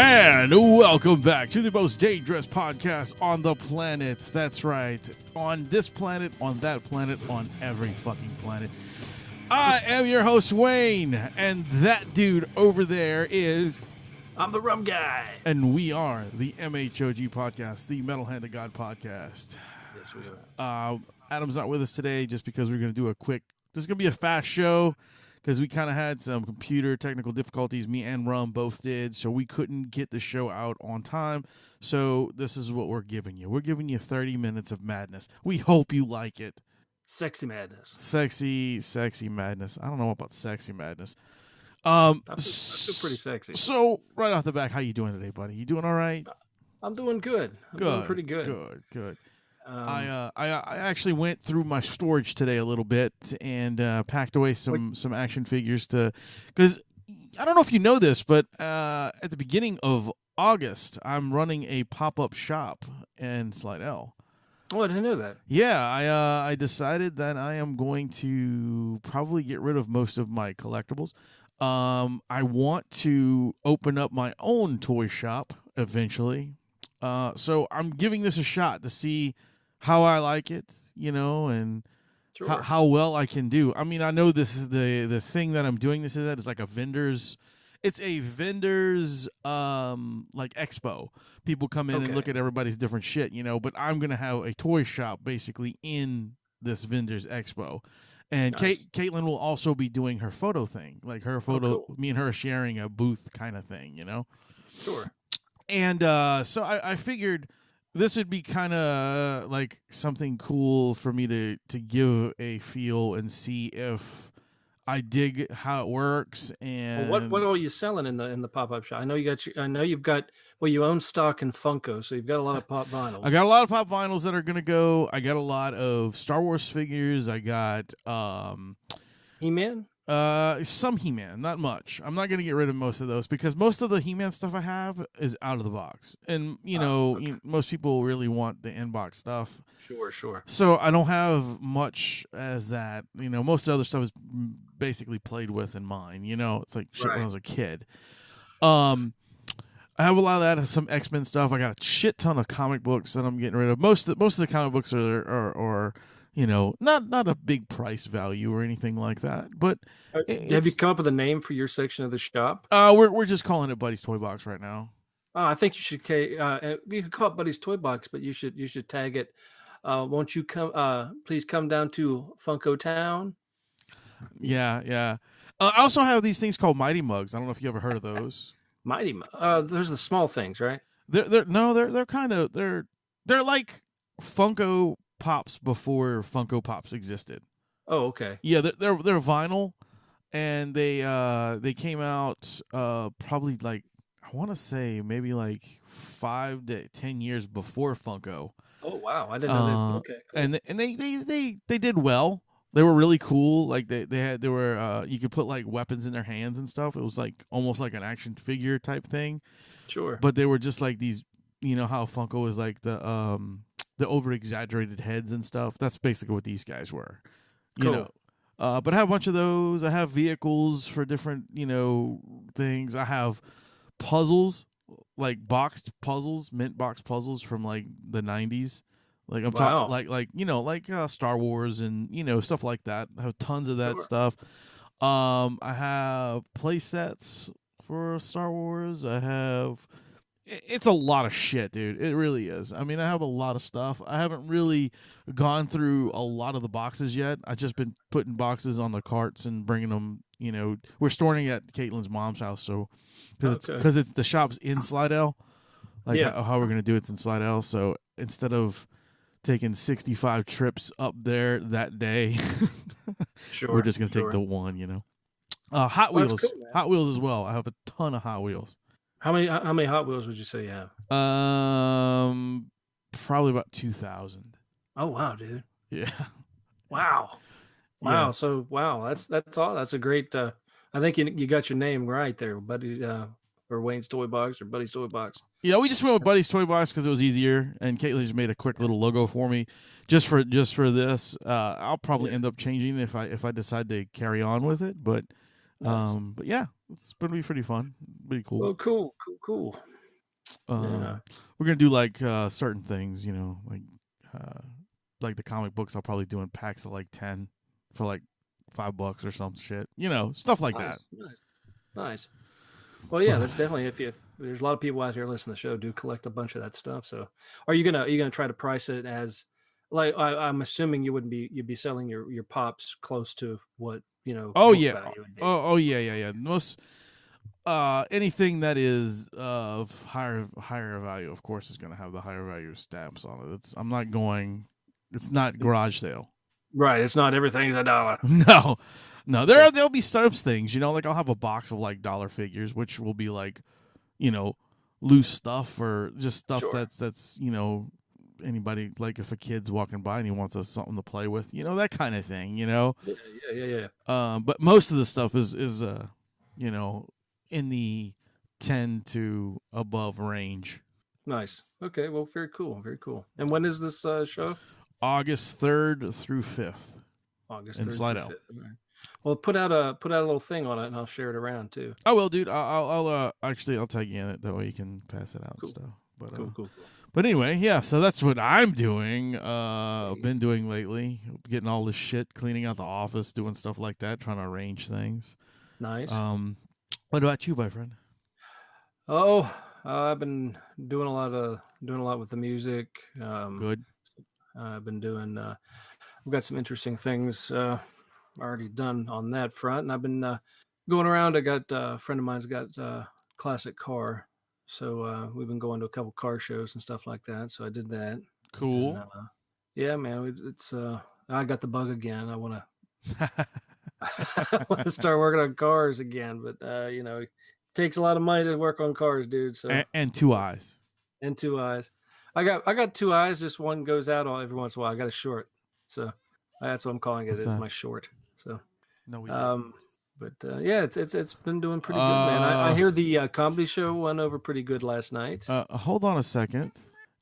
And welcome back to the most dangerous podcast on the planet. That's right. On this planet, on that planet, on every fucking planet. I am your host, Wayne. And that dude over there is... I'm the Rum Guy. And we are the MHOG podcast, the Metal Hand of God podcast. Yes, we are. Adam's not with us today just because we're going to do a quick... This is going to be a fast show. Because we kind of had some computer technical difficulties. Me and Rum both did. So we couldn't get the show out on time. So this is what we're giving you. We're giving you 30 minutes of madness. We hope you like it. Sexy madness. Sexy madness. I don't know about sexy madness. That's pretty sexy. So right off the back, how you doing today, buddy? You doing all right? I'm doing good. I'm doing pretty good. Good. I actually went through my storage today a little bit and packed away some action figures because I don't know if you know this, but at the beginning of August, I'm running a pop-up shop in Slidell. Oh, I didn't know that. Yeah, I decided that I am going to probably get rid of most of my collectibles. I want to open up my own toy shop eventually. So I'm giving this a shot to see how I like it, and sure. how well I can do. I mean, I know this is the thing that I'm doing this at is like a vendor's. It's a vendor's like expo. People come in and look at everybody's different shit, But I'm gonna have a toy shop basically in this vendor's expo, and nice. Caitlin will also be doing her photo thing, like her photo. Cool. Me and her sharing a booth kind of thing, Sure. And so I figured this would be kind of like something cool for me to give a feel and see if I dig how it works. And what are you selling in the pop-up shop? I know you've got you own stock in Funko, so you've got a lot of pop vinyls. I got a lot of pop vinyls that are gonna go. I got a lot of Star Wars figures. I got He-Man. Some He-Man, not much. I'm not going to get rid of most of those because most of the He-Man stuff I have is out of the box. And, most people really want the in-box stuff. Sure. So I don't have much as that. Most of the other stuff is basically played with in mine. It's like shit when I was a kid. I have a lot of that, some X-Men stuff. I got a shit ton of comic books that I'm getting rid of. Most of the comic books are not a big price value or anything like that. But have you come up with a name for your section of the shop? We're just calling it Buddy's Toy Box right now. I think you should. You could call it Buddy's Toy Box, but you should tag it. Won't you come? Please come down to Funko Town. Yeah. I also have these things called Mighty Mugs. I don't know if you ever heard of those. Mighty Mugs. Those are the small things, right? They're like Funko Pops before Funko Pops existed. Oh, okay. Yeah, they're vinyl, and they came out probably like I want to say maybe like 5 to 10 years before Funko. Oh wow, I didn't know that. Okay, cool. And they did well. They were really cool. Like they were you could put like weapons in their hands and stuff. It was like almost like an action figure type thing. Sure. But they were just like these. How Funko is like the over-exaggerated heads and stuff. That's basically what these guys were, cool. But I have a bunch of those. I have vehicles for different, things. I have puzzles, like boxed puzzles, mint box puzzles from like the 90s. Like I'm talking like Star Wars and, stuff like that. I have tons of that stuff. I have play sets for Star Wars. It's a lot of shit, dude. It really is. I mean, I have a lot of stuff. I haven't really gone through a lot of the boxes yet. I've just been putting boxes on the carts and bringing them, we're storing it at Caitlin's mom's house. So, because it's the shop's in Slidell, how we're going to do it's in Slidell. So instead of taking 65 trips up there that day, we're just going to take the one, Hot Wheels, cool, Hot Wheels as well. I have a ton of Hot Wheels. How many Hot Wheels would you say you have? Probably about 2,000. Oh wow, dude. Yeah. Wow. Wow. Yeah. So that's all. That's a great. I think you got your name right there, Buddy. Or Wayne's Toy Box or Buddy's Toy Box. Yeah, we just went with Buddy's Toy Box because it was easier, and Caitlin just made a quick little logo for me just for this. I'll probably end up changing if I decide to carry on with it, but yeah, it's gonna be pretty fun, pretty cool. Oh, cool. We're gonna do like certain things, like the comic books. I'll probably do in packs of like 10 for like $5 or some shit, stuff like that. Nice. Well, yeah, that's definitely if there's a lot of people out here listening to the show do collect a bunch of that stuff. So, are you gonna try to price it as like I'm assuming you'd be selling your pops close to what Oh yeah. Oh yeah. Most anything that is of higher value, of course, is going to have the higher value stamps on it. It's not garage sale. Right. It's not everything's $1. No. There'll be some things, like I'll have a box of like dollar figures, which will be like, loose stuff or just stuff that's anybody, like if a kid's walking by and he wants something to play with, that kind of thing, Yeah. But most of the stuff is in the 10 to above range. Nice. Okay. Well, very cool. And when is this show? August 3rd through 5th. August 3rd in Slidell. Right. Well, put out a little thing on it, and I'll share it around too. I will, dude. I'll tag you in it. That way you can pass it out and stuff. But cool. But anyway, yeah. So that's what I'm doing. I've been doing lately, getting all this shit, cleaning out the office, doing stuff like that, trying to arrange things. Nice. What about you, my friend? Oh, I've been doing a lot with the music. Good. I've been doing. We've got some interesting things already done on that front, and I've been going around. I got a friend of mine's got a classic car, so we've been going to a couple car shows and stuff like that. So I did that. Cool. And, yeah, man. It's I got the bug again. I want to start working on cars again, but it takes a lot of money to work on cars, dude. So and two eyes. And two eyes. I got two eyes. Just one goes out every once in a while. I got a short, so that's what I'm calling it. Is my short. So no, we didn't. But yeah, it's been doing pretty good, man. I hear the comedy show went over pretty good last night. Hold on a second.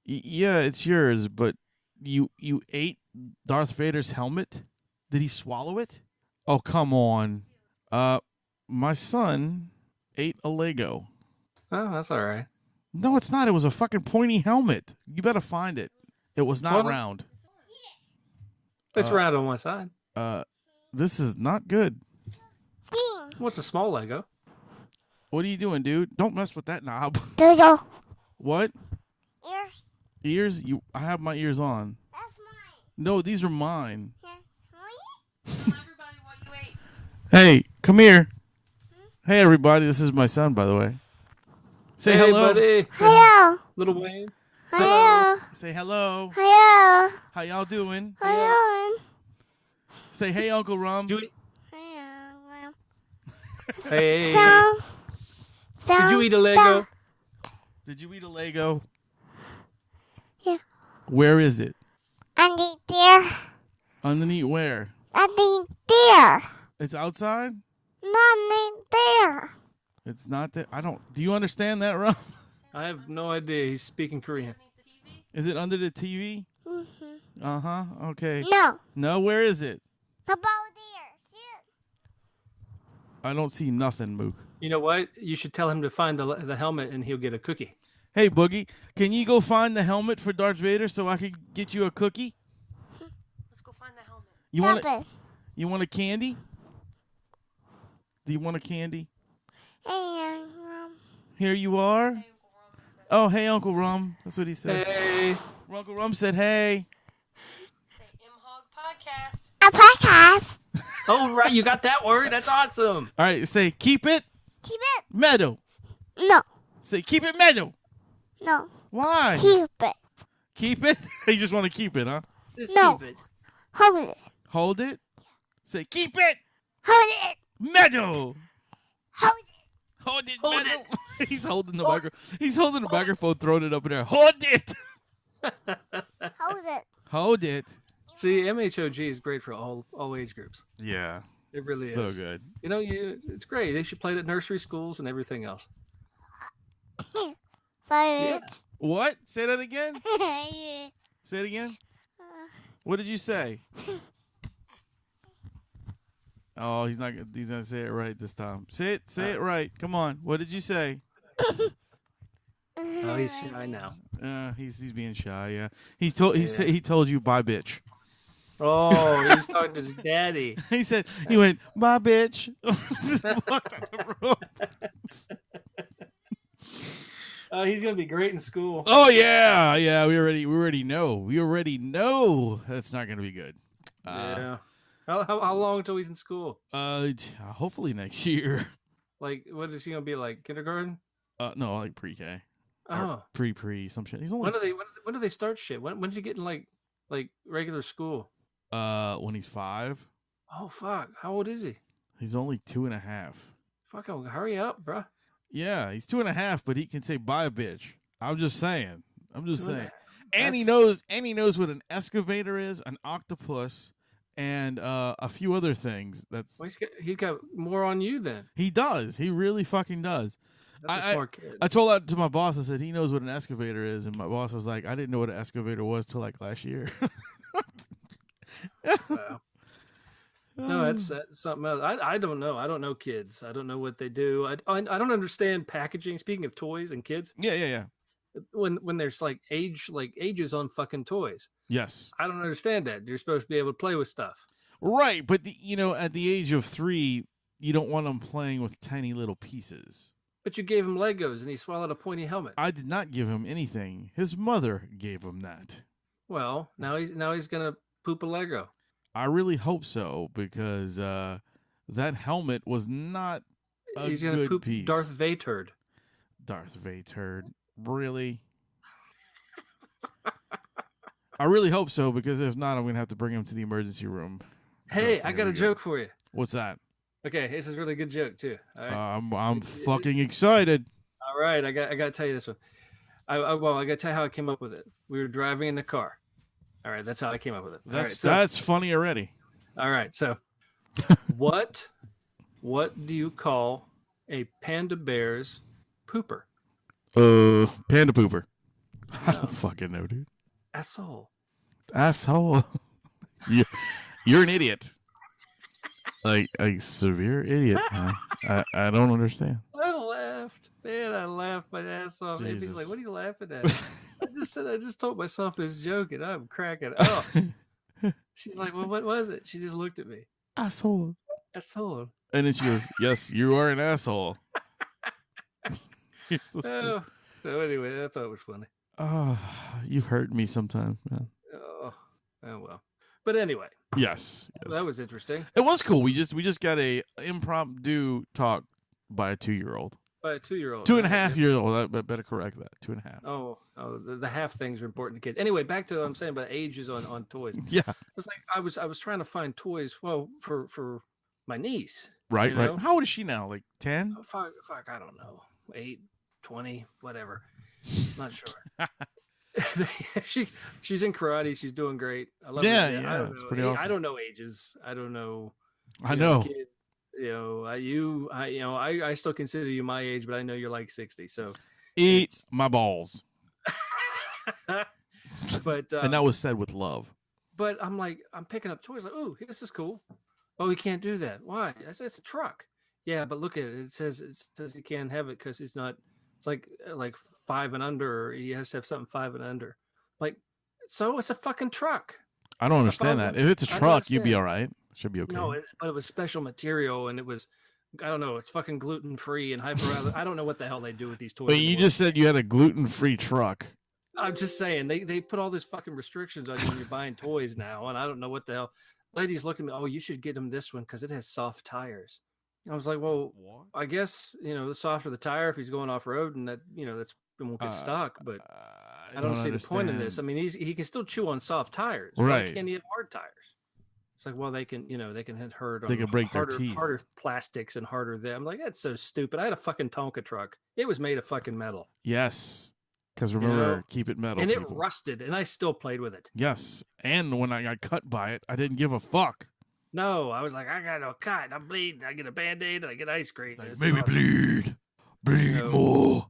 Yeah, it's yours, but you ate Darth Vader's helmet? Did he swallow it? Oh, come on. My son ate a Lego. Oh, that's all right. No, it's not. It was a fucking pointy helmet. You better find it. It was not round. It's round on my side. This is not good. What's a small Lego? What are you doing, dude? Don't mess with that knob. Dodo. What? Ears. Ears? I have my ears on. That's mine. No, these are mine. That's Tell everybody what you ate. Hey, come here. Hey, everybody. This is my son, by the way. Say hey, hello. Buddy. Hello. Little Wayne. Hello. Say hello. Hello. How y'all doing? Hello. Say hey, Uncle Rum. Hey. So, Did you eat a Lego? Did you eat a Lego? Yeah. Where is it? Underneath there. Underneath where? Underneath there. It's outside? Not underneath there. It's not there. Do you understand that, Rum? I have no idea. He's speaking Korean. Is it under the TV? Mm-hmm. Uh-huh. Okay. No. No, where is it? About there. See it? I don't see nothing, Mook. You know what? You should tell him to find the helmet and he'll get a cookie. Hey, Boogie, can you go find the helmet for Darth Vader so I could get you a cookie? Let's go find the helmet. You want a candy? Do you want a candy? Hey, Here you are. Oh, hey, Uncle Rum. That's what he said. Hey. Uncle Rum said, hey. Say MHOG podcast. a podcast. Oh, right. You got that word. That's awesome. All right, say, keep it. Keep it. Metal. No. Say, keep it metal. No. Why? Keep it. Keep it? You just want to keep it, huh? Just No. keep it. Hold it. Hold it. Say, keep it. Hold it. Metal. Hold it. Hold it, Hold metal. He's holding the microphone. He's holding the microphone, throwing it up in there. Hold it. Hold it. Hold it. You See, MHOG is great for all age groups. Yeah. It really so is. So good. You know, it's great. They should play it at nursery schools and everything else. But What? Say that again? Say it again? What did you say? Oh, he's gonna say it right this time. Say it right. Come on. What did you say? Oh, he's shy now. He's being shy, yeah. He told you bye bitch. Oh, he was talking to his daddy. He went, bye bitch. Walked out the room. Oh, he's gonna be great in school. Oh yeah. We already know that's not gonna be good. Yeah. How long until he's in school? Hopefully next year. Like, what is he gonna be like? Kindergarten? No, like pre-K. Oh, Pre some shit. He's only when do they start shit? When's he getting like regular school? When he's 5. Oh fuck! How old is he? He's only 2.5. Fucking hurry up, bruh. Yeah, he's 2.5, but he can say bye bitch. I'm just saying. And he That's- knows what an excavator is, an octopus, and a few other things. Well, he's got more on you then. He does. He really fucking does. That's a smart kid. I told that to my boss. I said he knows what an excavator is, and my boss was like, "I didn't know what an excavator was till like last year." Wow. No, that's something else. I don't know. I don't know kids. I don't know what they do. I don't understand packaging. Speaking of toys and kids, Yeah. when there's like ages on fucking toys, Yes. I don't understand that. You're supposed to be able to play with stuff. Right, but at the age of 3, you don't want them playing with tiny little pieces. But you gave him Legos and he swallowed a pointy helmet. I did not give him anything. His mother gave him that. Well, now he's gonna poop a Lego. I really hope so, because that helmet was not a He's gonna good poop piece. Darth Vader. Darth Vader. Really? I really hope so, because if not, I'm going to have to bring him to the emergency room. Hey, I got a joke for you. What's that? Okay, this is a really good joke too. All right. I'm fucking excited. All right, I got to tell you this one. I got to tell you how I came up with it. We were driving in the car. All right, that's how I came up with it. That's funny already. All right, so what do you call a panda bear's pooper? Panda pooper. I No. don't fucking know, dude. Asshole. Asshole. You're an idiot. Like a severe idiot. Huh? I don't understand. I laughed, man. I laughed my ass off. Amy's Jesus. like, "What are you laughing at?" I just told myself this joke, and I'm cracking up. She's like, "Well, what was it?" She just looked at me. Asshole. Asshole. And then she goes, "Yes, you are an asshole." You're so stupid. Oh, so anyway, I thought it was funny. Oh, you've hurt me sometimes, man. Oh well. But anyway, Yes. that was interesting. It was cool. We just got a impromptu talk by a 2-year-old. By a 2-year-old. 2.5-year-old. I better correct that. 2.5. Oh, the half things are important to kids. Anyway, back to what I'm saying about ages on toys. Yeah. It's like I was trying to find toys. Well, for my niece. Right. you Right. know? How old is she now? Like 10? Fuck, I don't know. 8, 20, whatever. Not sure. She's in karate. She's doing great. I love her. Yeah, it's pretty awesome. I don't know ages. I don't know. I know. Kid, I still consider you my age, but I know you're like 60. So Eat my balls. but And that was said with love. But I'm picking up toys like, oh, this is cool. Oh, we can't do that. Why? I said it's a truck. Yeah, but look at it. It says you can't have it because it's not. It's like 5 and under. Or he has to have something 5 and under. Like, so it's a fucking truck. I don't understand that. If it's a I don't truck, you'd be all understand. right. Should be okay. No, but it was special material, and it was, I don't know, it's fucking gluten free and hyper. I don't know what the hell they do with these toys. But you anymore. just said you had a gluten-free truck. I'm just saying they put all these fucking restrictions on you when you're buying toys now, and I don't know what the hell. Ladies looked at me. Oh, you should get him this one because it has soft tires. I was like, well, I guess the softer the tire if he's going off road, and that that's it won't get stuck. But I don't see the point in this. I mean, he can still chew on soft tires, right? Why can't he have hard tires? It's like, well, they can hit hurt on they can break their teeth, harder plastics and harder them. I'm like, that's so stupid. I had a fucking Tonka truck. It was made of fucking metal. Yes, Because remember, know, keep it metal, and it people. rusted, and I still played with it. Yes, and when I got cut by it, I didn't give a fuck. No, I was like, I got no cut. I'm bleeding. I get a Band-Aid, and I get ice cream. It's like, It's maybe awesome. bleed No. more.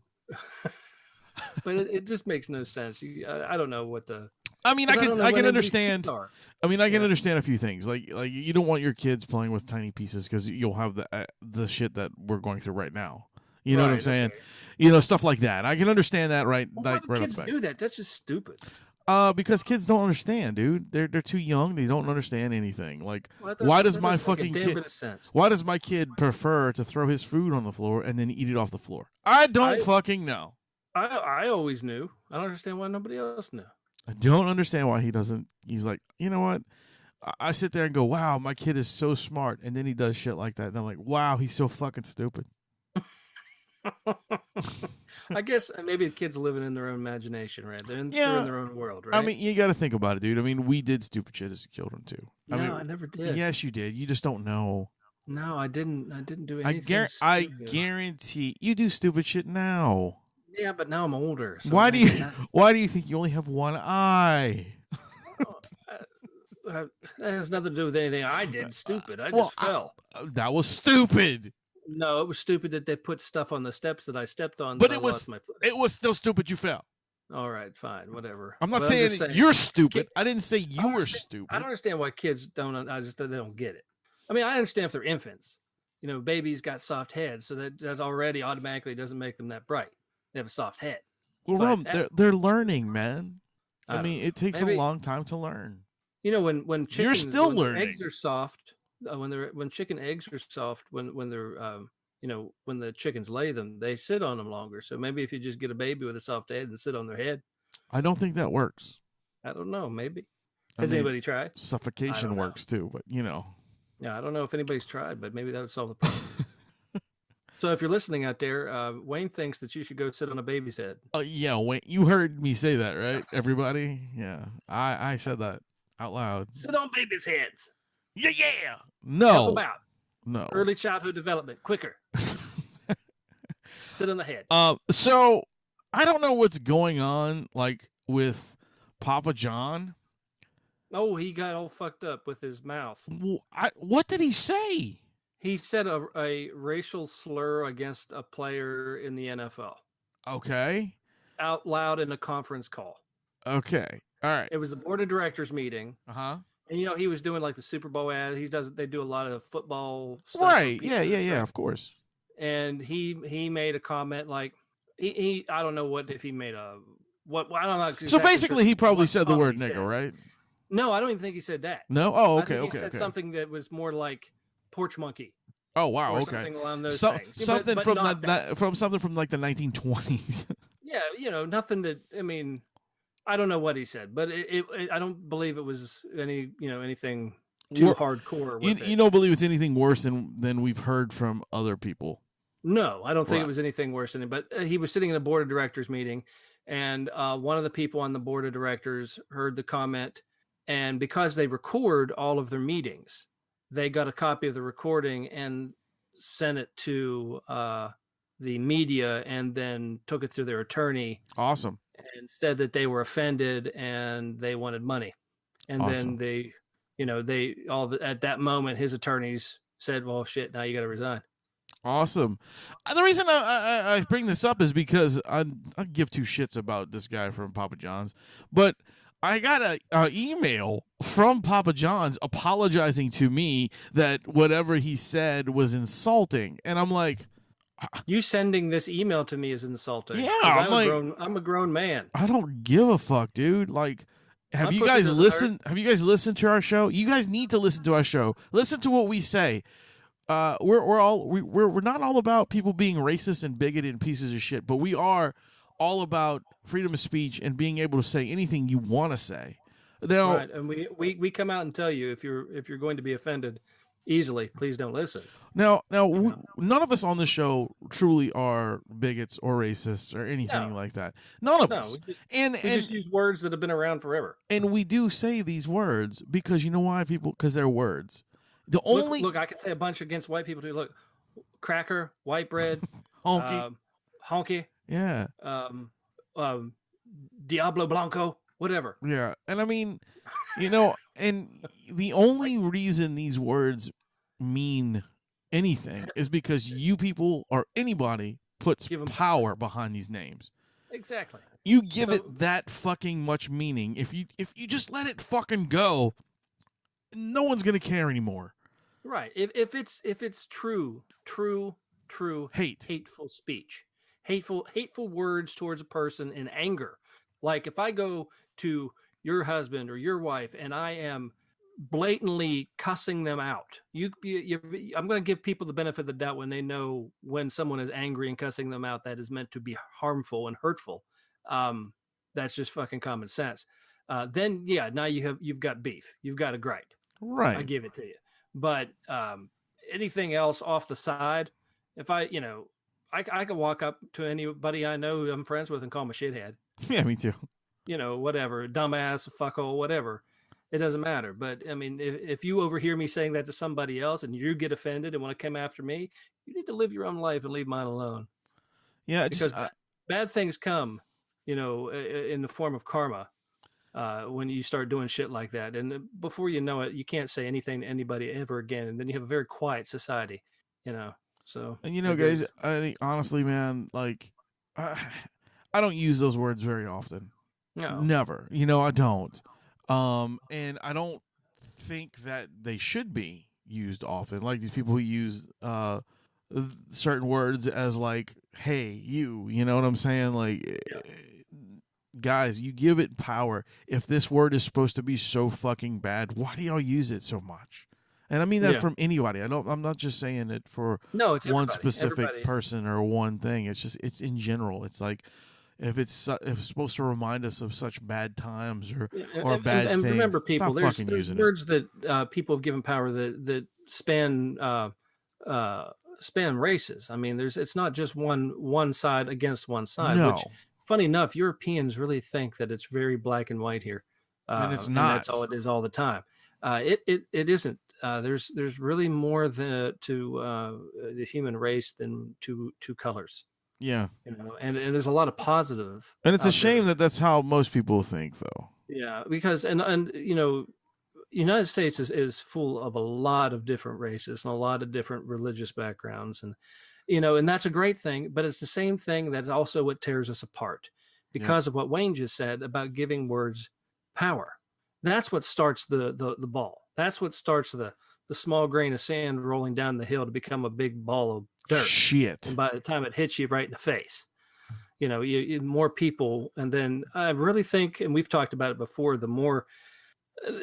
But it just makes no sense. I don't know what the. I mean, I can understand. Are. I mean, I can Yeah. understand a few things. Like you don't want your kids playing with tiny pieces because you'll have the shit that we're going through right now. You know what I'm saying? Okay. You know, stuff like that. I can understand that, right? Well, Like why right do off kids the bat. do that? That's just stupid. Because kids don't understand, dude. They're too young. They don't understand anything. Like, Well, why does that my doesn't make fucking a damn kid? bit of sense? Why does my kid prefer to throw his food on the floor and then eat it off the floor? I don't fucking know. I always knew. I don't understand why nobody else knew. I don't understand why he doesn't. He's like, you know what? I sit there and go, wow, my kid is so smart. And then he does shit like that. And I'm like, wow, he's so fucking stupid. I guess maybe the kids are living in their own imagination, right? They're in their own world, right? I mean, you got to think about it, dude. I mean, we did stupid shit as children, too. I never did. Yes, you did. You just don't know. No, I didn't do anything. I guarantee you do stupid shit now. Yeah, but now I'm older. So Why do you think you only have one eye? That has nothing to do with anything I did. Stupid. I just fell. That was stupid. No, it was stupid that they put stuff on the steps that I stepped on. But I lost my footing. it was still stupid. You fell. All right, fine, whatever. I'm not But saying, just saying you're stupid. I didn't say you were stupid. I don't understand why kids don't. They don't get it. I mean, I understand if they're infants. You know, babies got soft heads, so that already automatically doesn't make them that bright. They have a soft head. Well, Rum, they're learning, man. I mean, it takes maybe, a long time to learn. You know, when chickens, you're still learning. Eggs are soft. When chicken eggs are soft, when they're when the chickens lay them, they sit on them longer. So maybe if you just get a baby with a soft head and sit on their head. I don't think that works. I don't know. Maybe. Has anybody tried? Suffocation works too, but you know. Yeah, I don't know if anybody's tried, but maybe that would solve the problem. So if you're listening out there, Wayne thinks that you should go sit on a baby's head. Yeah, Wayne, you heard me say that, right? Everybody? Yeah, I said that out loud. Sit on babies' heads. Yeah. No. Help them out. No. Early childhood development, quicker. Sit on the head. So I don't know what's going on, like with Papa John. Oh, he got all fucked up with his mouth. What did he say? He said a racial slur against a player in the NFL. Okay. Out loud in a conference call. Okay. All right. It was the board of directors meeting. Uh-huh. And, he was doing like the Super Bowl ad. They do a lot of football stuff. Right. Yeah, of course. And he made a comment like, I don't know if he made I don't know. Exactly so basically he probably said the word nigger, right? No, I don't even think he said that. No? Oh, okay, I think he okay. said something that was more like porch monkey. Oh, wow, or okay. Something along those things. Something but from something from like the 1920s. Yeah, nothing that, I mean, I don't know what he said, but I don't believe it was anything too hardcore. You don't believe it's anything worse than we've heard from other people? No, I don't think it was anything worse than it. But he was sitting in a board of directors meeting, and one of the people on the board of directors heard the comment, and because they record all of their meetings, they got a copy of the recording and sent it to the media, and then took it to their attorney. Awesome. And said that they were offended and they wanted money. And awesome. Then at that moment, his attorneys said, well, shit, now you got to resign. Awesome. The reason I bring this up is because I give two shits about this guy from Papa John's, but I got an email from Papa John's apologizing to me that whatever he said was insulting. And I'm like, you sending this email to me is insulting. Yeah, I'm a grown man. I don't give a fuck, dude. Like, have you guys listened to our show? You guys need to listen to our show. Listen to what we say. We're not all about people being racist and bigoted and pieces of shit, but we are all about freedom of speech and being able to say anything you want to say. Now, right, and we come out and tell you if you're going to be offended easily, please don't listen. Now, none of us on the show truly are bigots or racists or anything like that. None of us. We just use words that have been around forever. And we do say these words because you know why, people? Because they're words. Look, I could say a bunch against white people too. Look, cracker, white bread, honky, honky. Yeah. Diablo Blanco, whatever. Yeah. And I mean, you know, and the only reason these words mean anything is because you people or anybody puts Give 'em power behind these names. Exactly. You give So- it that fucking much meaning. If you just let it fucking go, no one's gonna care anymore. Right. If it's true hateful speech, hateful words towards a person in anger. Like if I go to your husband or your wife and I am blatantly cussing them out, I'm going to give people the benefit of the doubt when they know when someone is angry and cussing them out that is meant to be harmful and hurtful. That's just fucking common sense. Then yeah, now you've got beef. You've got a gripe. Right. I give it to you. But anything else off the side, if I can walk up to anybody I know who I'm friends with and call them a shithead, Yeah, me too. whatever, dumbass, fuckhole, whatever. It doesn't matter. But I mean, if you overhear me saying that to somebody else and you get offended and want to come after me, you need to live your own life and leave mine alone. Yeah, Because bad things come, in the form of karma. When you start doing shit like that, and before you know it, you can't say anything to anybody ever again, and then you have a very quiet society, So, and guys, honestly, man, like, I don't use those words very often. no, Never. I don't. And I don't think that they should be used often. Like these people who use certain words as like, "Hey, you," you know what I'm saying? Like. Yeah. Guys, you give it power. If this word is supposed to be so fucking bad, why do y'all use it so much? And I mean that from anybody. I'm not just saying it for it's one specific person or one thing. It's in general. It's like if it's supposed to remind us of such bad times or bad things. And remember, people, there's words that people have given power that span races. I mean, it's not just one side against one side. No. Which, funny enough, Europeans really think that it's very black and white here, and it's not. And that's all it is all the time. It isn't. There's really more to the human race than two colors. Yeah, and there's a lot of positive. And it's a shame that that's how most people think, though. Yeah, because and United States is full of a lot of different races and a lot of different religious backgrounds, and and that's a great thing, but it's the same thing that's also what tears us apart because of what Wayne just said about giving words power. That's what starts the ball. That's what starts the small grain of sand rolling down the hill to become a big ball of dirt. Shit. And by the time it hits you right in the face, you more people. And then I really think, and we've talked about it before, the more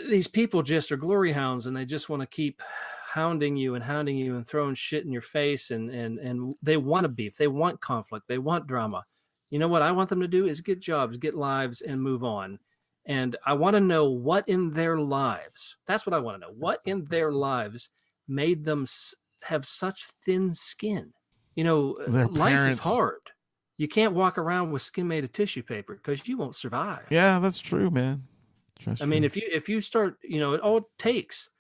these people just are glory hounds and they just want to keep hounding you and throwing shit in your face, and they want to beef, they want conflict, they want drama. You know what I want them to do is get jobs, get lives, and move on. And I want to know what in their lives, that's what I want to know, what in their lives made them have such thin skin. Their life parents. is hard. You can't walk around with skin made of tissue paper because you won't survive. Yeah, that's true, man. I mean, if you start, all it takes.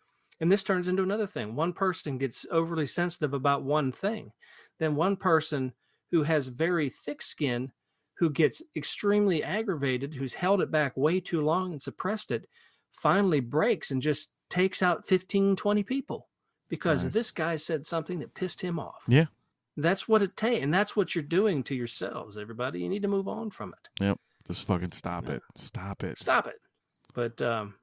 And this turns into another thing. One person gets overly sensitive about one thing. Then one person who has very thick skin, who gets extremely aggravated, who's held it back way too long and suppressed it, finally breaks and just takes out 15, 20 people because this guy said something that pissed him off. Yeah. That's what it takes. And that's what you're doing to yourselves, everybody. You need to move on from it. Yep. Just fucking stop it. Stop it. Stop it. But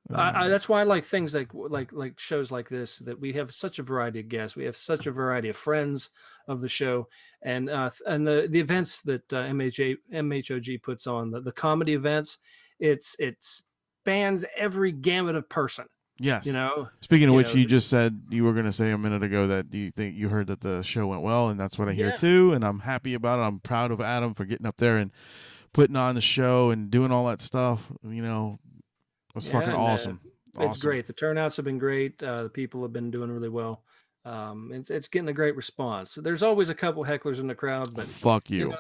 that's why I like things like shows like this, that we have such a variety of guests, we have such a variety of friends of the show, and the events that MHOG puts on, the comedy events, it spans every gamut of person. Yes. Speaking of which, you just said you were going to say a minute ago that you heard that the show went well, and that's what I hear too, and I'm happy about it. I'm proud of Adam for getting up there and putting on the show and doing all that stuff. It's fucking awesome. It's great. The turnouts have been great. The people have been doing really well. It's getting a great response. There's always a couple hecklers in the crowd, but fuck you.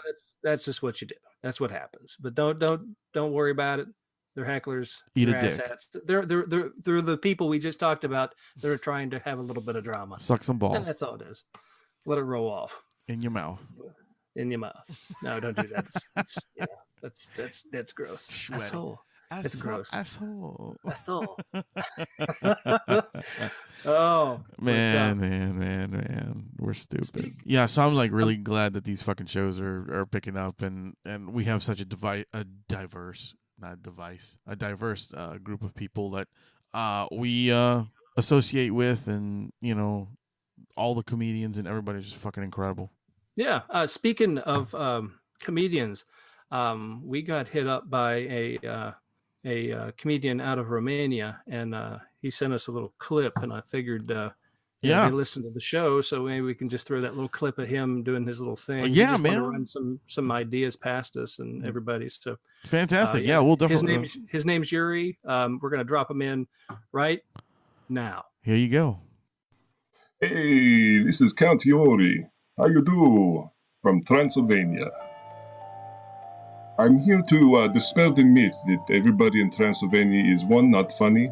That's just what you do. That's what happens. But don't worry about it. They're hecklers. Eat a dick. They're the people we just talked about that are trying to have a little bit of drama. Suck some balls. And that's all it is. Let it roll off. In your mouth. In your mouth. No, don't do that. That's gross. Sweaty. Asshole. It's gross. Asshole. Asshole. Oh Man. We're stupid. Yeah, so I'm like really glad that these fucking shows are picking up and we have such a diverse group of people that we associate with, and you know, all the comedians and everybody's just fucking incredible. Yeah. Speaking of comedians, we got hit up by a comedian out of Romania, and he sent us a little clip, and I figured, Yeah. they listen to the show, so maybe we can just throw that little clip of him doing his little thing. Yeah, He just wanted to man. run some ideas past us and everybody. So Fantastic. Yeah, we'll definitely. His name's Yuri. We're gonna drop him in right now. Here you go. Hey, this is Count Yori. How you do? From Transylvania. I'm here to dispel the myth that everybody in Transylvania is, one, not funny,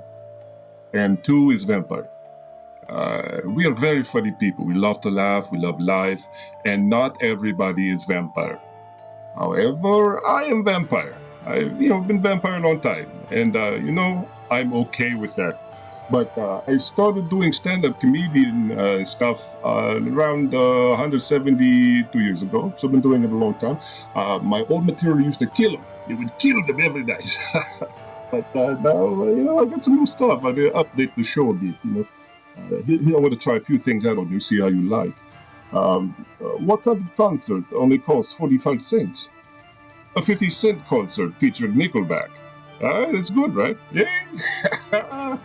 and two, is vampire. We are very funny people. We love to laugh, we love life, and not everybody is vampire. However, I am vampire. I've been vampire a long time, and I'm okay with that. But I started doing stand-up comedian stuff around 172 years ago, so I've been doing it a long time. My old material used to kill them. It would kill them every night. But now, I got some new stuff. I update the show a bit, Here I want to try a few things out on you, see how you like. What type of concert only costs 45 cents? A 50-cent concert featuring Nickelback. That's good, right? Yeah.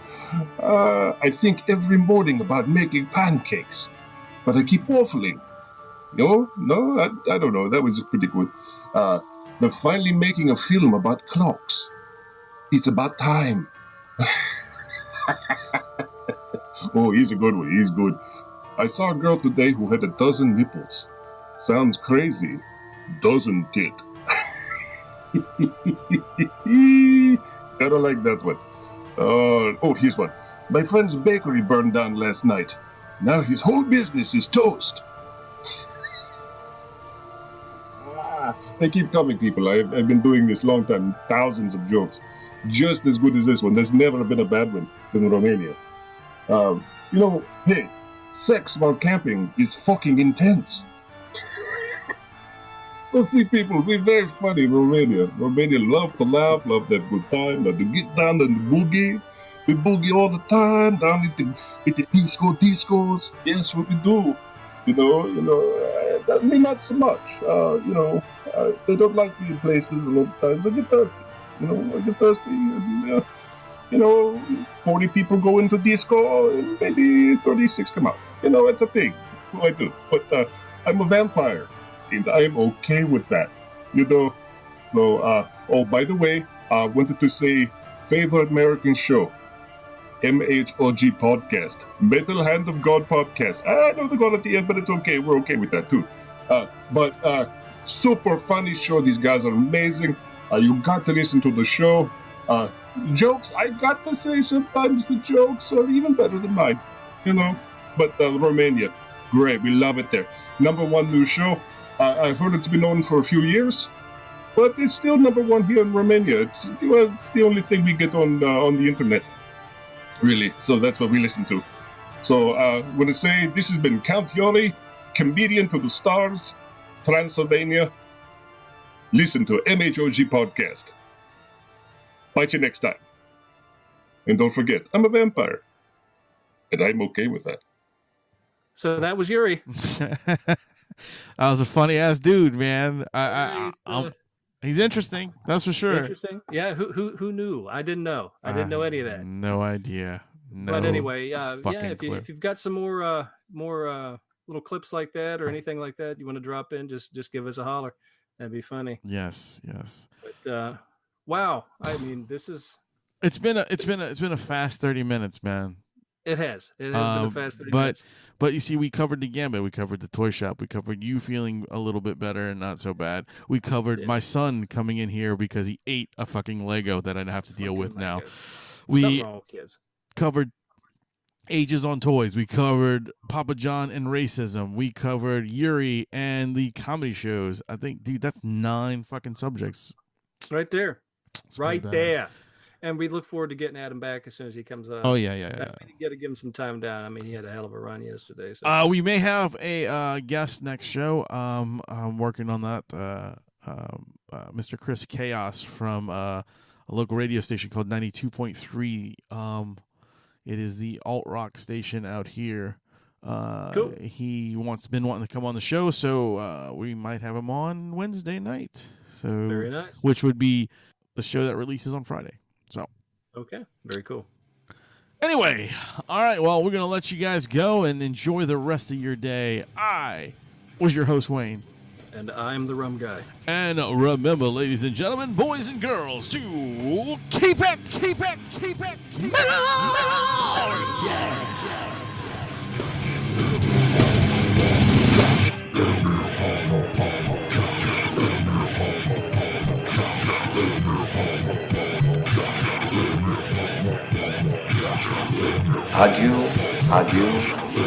I think every morning about making pancakes, but I keep waffling. No, I don't know. That was pretty good. They're finally making a film about clocks. It's about time. Oh, he's a good one. He's good. I saw a girl today who had 12 nipples. Sounds crazy, doesn't it? Kinda like that one. Oh, here's one. My friend's bakery burned down last night. Now his whole business is toast. They keep coming, people. I've been doing this long time. Thousands of jokes. Just as good as this one. There's never been a bad one in Romania. Hey, sex while camping is fucking intense. So see, people, we're very funny in Romania. Romania love to laugh, love to have a good time, love to get down and boogie. We boogie all the time, down at the discos. Yes, what we do. Me not so much. They don't like me in places a lot of times. I get thirsty. I get thirsty. And, 40 people go into disco, and maybe 36 come out. It's a thing. What I do. But I'm a vampire. And I'm okay with that, So, by the way, I wanted to say, favorite American show, MHOG podcast, Metal Hand of God podcast. I know the God at the end, but it's okay. We're okay with that too. But super funny show. These guys are amazing. You got to listen to the show. Jokes, I got to say, sometimes the jokes are even better than mine, But Romania, great. We love it there. Number one new show. I've heard it's been on for a few years, but it's still number one here in Romania. It's the only thing we get on the internet, really. So that's what we listen to. So I want to say this has been Count Yori, comedian to the stars, Transylvania. Listen to MHOG podcast. Bite you next time. And don't forget, I'm a vampire, and I'm okay with that. So that was Yuri. That was a funny ass dude, man. He's interesting. That's for sure. Interesting. Yeah. Who knew? I didn't know. I didn't know any of that. No idea. No. But anyway, if you've got some more little clips like that or anything like that you want to drop in, just give us a holler. That'd be funny. Yes. But wow. I mean, this is. It's been a fast 30 minutes, man. It has been a fast 30 minutes. But you see, we covered the gambit. We covered the toy shop. We covered you feeling a little bit better and not so bad. We covered my son coming in here because he ate a fucking Lego that I'd have to deal with now. We wrong with kids. Covered ages on toys. We covered Papa John and racism. We covered Yuri and the comedy shows. I think, dude, that's 9 fucking subjects. Right there. It's Right pretty badass. there. And we look forward to getting Adam back as soon as he comes up. Oh, yeah. We got to give him some time down. I mean, he had a hell of a run yesterday. So. We may have a guest next show. I'm working on that. Mr. Chris Chaos from a local radio station called 92.3. It is the alt rock station out here. Cool. He been wanting to come on the show, so we might have him on Wednesday night. So Very nice. Which would be the show that releases on Friday. So okay, very cool. Anyway, all right. Well, we're gonna let you guys go and enjoy the rest of your day. I was your host, Wayne. And I'm the Rum Guy. And remember, ladies and gentlemen, boys and girls, to keep it metal! Yeah! Adieu, adieu,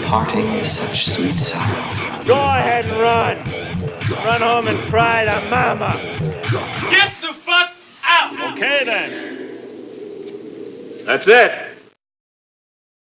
parting is such sweet sorrow. Go ahead and run. Run home and cry to mama. Get the fuck out! Okay then. That's it.